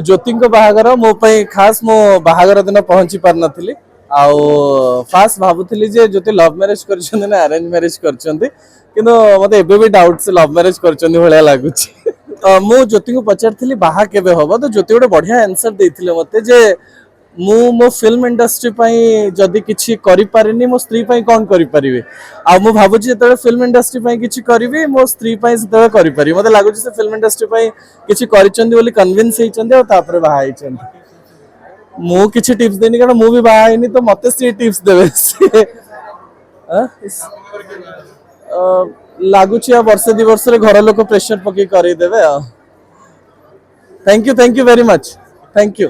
ज्योति बाहागर मो खास मो बाहागर दिन पहुंची पार नी आउ फास्ट भावुली जे ज्योति लव मैरेज कर अरेंज मैरेज कर मत एबे भी डाउट से लव मैरेज कर लगुच मु ज्योति को पचारि बाहा केबे हम तो ज्योति गोटे बढ़िया आंसर देते मत जे मु मो फिल्म इंडस्ट्री जदि किसी करें मो स्त्री कौन करें आ मु भावुची जो फिल्म इंडस्ट्री किसी करी मो स्त्री से मत लगुच फिल्म इंडस्ट्री किसी कन्विन्स होती बाहा मु किसी टिप्स देनी कारण मु भी बाहा तो मत सी टिप्स देवे लगुच वर्षे 2 वर्ष घर लोक प्रेशर पकई करदेवे thank you very much thank you